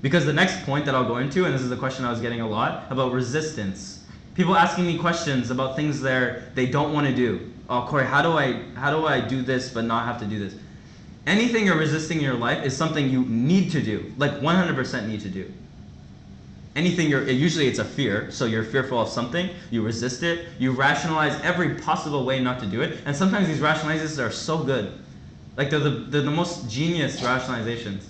Because the next point that I'll go into, and this is the question I was getting a lot, about resistance. People asking me questions about things they don't want to do. Oh, Corey, how do I do this but not have to do this? Anything you're resisting in your life is something you need to do, like 100% need to do. Anything usually it's a fear, so you're fearful of something, you resist it, you rationalize every possible way not to do it, and sometimes these rationalizations are so good. Like they're the most genius rationalizations.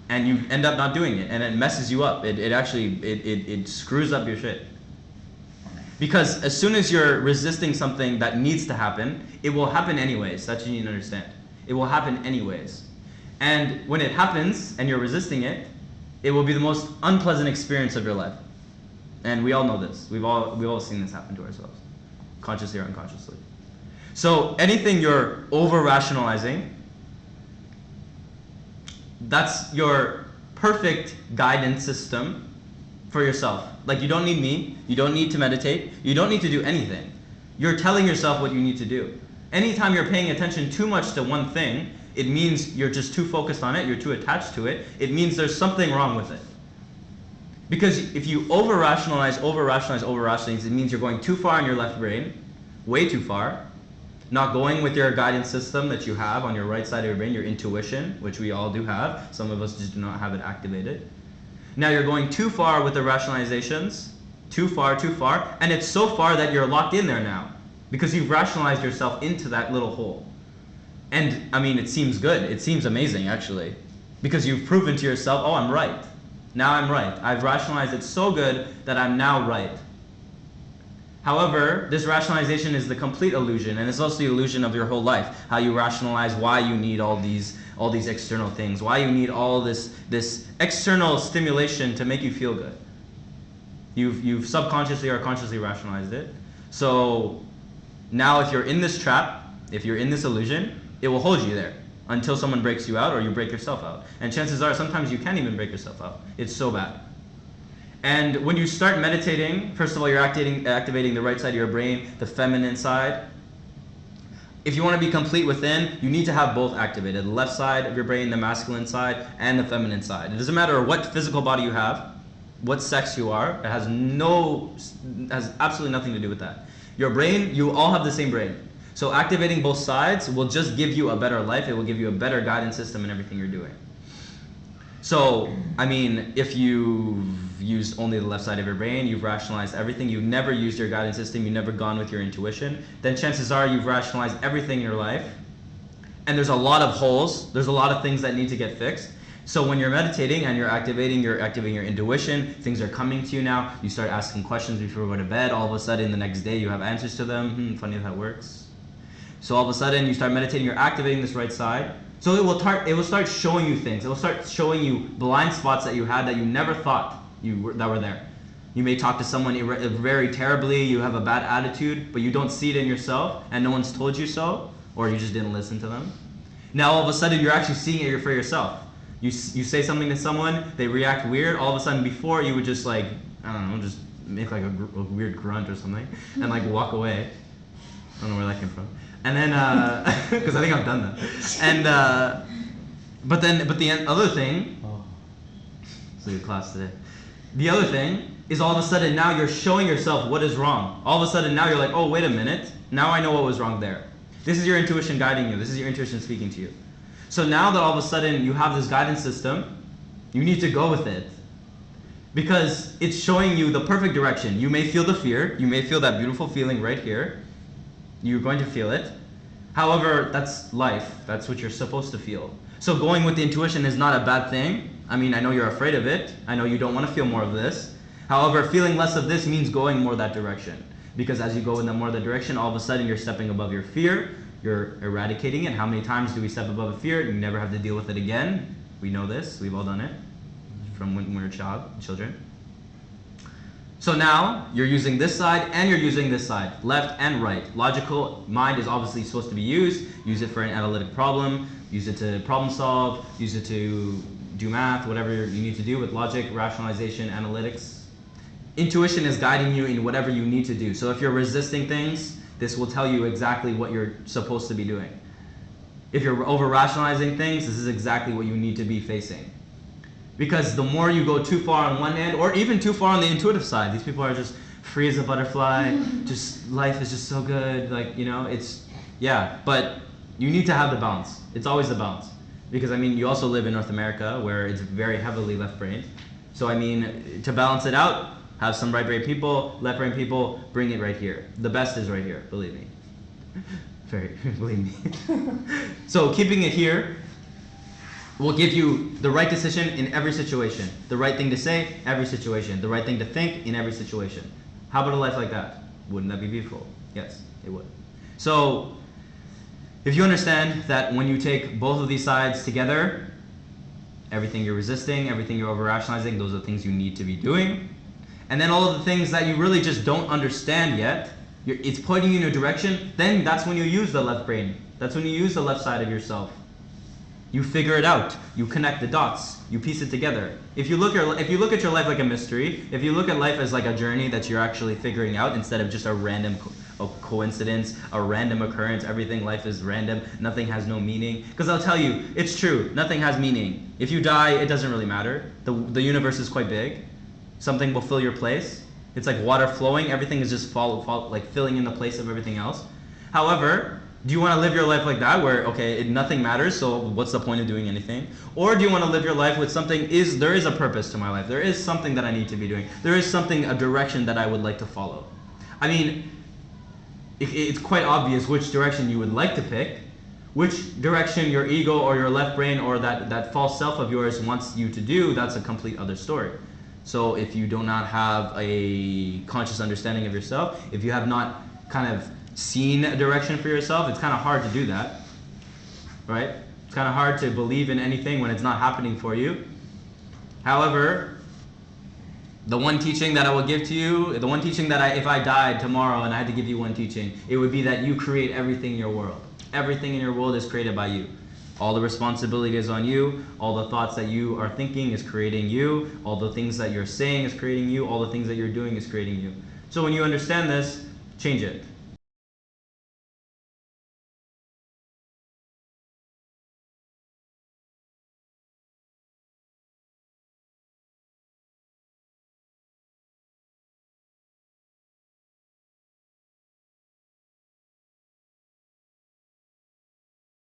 And you end up not doing it, and it messes you up. It actually screws up your shit. Because as soon as you're resisting something that needs to happen, it will happen anyways. That's what you need to understand. It will happen anyways. And when it happens and you're resisting it, it will be the most unpleasant experience of your life. And we all know this. We've all seen this happen to ourselves, consciously or unconsciously. So anything you're over-rationalizing, that's your perfect guidance system for yourself. Like, you don't need me, you don't need to meditate, you don't need to do anything. You're telling yourself what you need to do. Anytime you're paying attention too much to one thing, it means you're just too focused on it, you're too attached to it. It means there's something wrong with it. Because if you over-rationalize, it means you're going too far in your left brain, way too far, not going with your guidance system that you have on your right side of your brain, your intuition, which we all do have. Some of us just do not have it activated. Now you're going too far with the rationalizations, too far, and it's so far that you're locked in there now because you've rationalized yourself into that little hole. And I mean, it seems good. It seems amazing, actually, because you've proven to yourself, oh, I'm right. Now I'm right. I've rationalized it so good that I'm now right. However, this rationalization is the complete illusion, and it's also the illusion of your whole life. How you rationalize why you need all these external things, why you need all this external stimulation to make you feel good. You've subconsciously or consciously rationalized it. So now if you're in this trap, if you're in this illusion, it will hold you there until someone breaks you out or you break yourself out. And chances are sometimes you can't even break yourself out. It's so bad. And when you start meditating, first of all, you're activating the right side of your brain, the feminine side. If you want to be complete within, you need to have both activated. The left side of your brain, the masculine side, and the feminine side. It doesn't matter what physical body you have, what sex you are. It has absolutely nothing to do with that. Your brain, you all have the same brain. So activating both sides will just give you a better life. It will give you a better guidance system in everything you're doing. So, I mean, if you've used only the left side of your brain, you've rationalized everything, you've never used your guidance system, you've never gone with your intuition, then chances are you've rationalized everything in your life. And there's a lot of holes, there's a lot of things that need to get fixed. So when you're meditating and you're activating your intuition, things are coming to you now, you start asking questions before you go to bed, all of a sudden the next day you have answers to them. Funny how that works. So all of a sudden you start meditating, you're activating this right side. So it will start showing you things. It will start showing you blind spots that you had that you never thought that were there. You may talk to someone very terribly, you have a bad attitude, but you don't see it in yourself, and no one's told you so, or you just didn't listen to them. Now all of a sudden you're actually seeing it for yourself. You say something to someone, they react weird. All of a sudden before you would just like, I don't know, just make like a weird grunt or something, and like walk away. I don't know where that came from. And then, because I think I've done that. And, but the other thing, it's a good class today. The other thing is all of a sudden now you're showing yourself what is wrong. All of a sudden now you're like, oh, wait a minute. Now I know what was wrong there. This is your intuition guiding you. This is your intuition speaking to you. So now that all of a sudden you have this guidance system, you need to go with it. Because it's showing you the perfect direction. You may feel the fear. You may feel that beautiful feeling right here. You're going to feel it. However, that's life. That's what you're supposed to feel. So going with the intuition is not a bad thing. I mean, I know you're afraid of it. I know you don't want to feel more of this. However, feeling less of this means going more that direction. Because as you go in the more that direction, all of a sudden you're stepping above your fear. You're eradicating it. How many times do we step above a fear? You never have to deal with it again. We know this. We've all done it from when we were children. So now you're using this side and you're using this side, left and right. Logical mind is obviously supposed to be used. Use it for an analytic problem, use it to problem solve, use it to do math, whatever you need to do with logic, rationalization, analytics. Intuition is guiding you in whatever you need to do. So if you're resisting things, this will tell you exactly what you're supposed to be doing. If you're over-rationalizing things, this is exactly what you need to be facing. Because the more you go too far on one end, or even too far on the intuitive side, these people are just free as a butterfly, just life is just so good, like, you know, it's, yeah, but you need to have the balance. It's always the balance. Because, I mean, you also live in North America where it's very heavily left-brained. So, I mean, to balance it out, have some right-brain people, left-brain people, bring it right here. The best is right here, believe me. Believe me. So, keeping it here will give you the right decision in every situation. The right thing to say, every situation. The right thing to think in every situation. How about a life like that? Wouldn't that be beautiful? Yes, it would. So, if you understand that when you take both of these sides together, everything you're resisting, everything you're over-rationalizing, those are things you need to be doing. And then all of the things that you really just don't understand yet, it's pointing you in a direction, then that's when you use the left brain. That's when you use the left side of yourself. You figure it out. You connect the dots. You piece it together. If you look at your life like a mystery, if you look at life as like a journey that you're actually figuring out instead of just a random coincidence, a random occurrence, everything, life is random, nothing has no meaning. Because I'll tell you, it's true, nothing has meaning. If you die, it doesn't really matter. The universe is quite big. Something will fill your place. It's like water flowing. Everything is just like filling in the place of everything else. However, do you want to live your life like that where, okay, nothing matters, so what's the point of doing anything? Or do you want to live your life with something, there is a purpose to my life. There is something that I need to be doing. There is something, a direction that I would like to follow. I mean, it's quite obvious which direction you would like to pick, which direction your ego or your left brain or that false self of yours wants you to do, that's a complete other story. So if you do not have a conscious understanding of yourself, if you have not kind of seen a direction for yourself, it's kind of hard to do that, right? It's kind of hard to believe in anything when it's not happening for you. However, the one teaching that I will give to you, the one teaching that if I died tomorrow and I had to give you one teaching, it would be that you create everything in your world. Everything in your world is created by you. All the responsibility is on you. All the thoughts that you are thinking is creating you. All the things that you're saying is creating you. All the things that you're doing is creating you. So when you understand this, change it.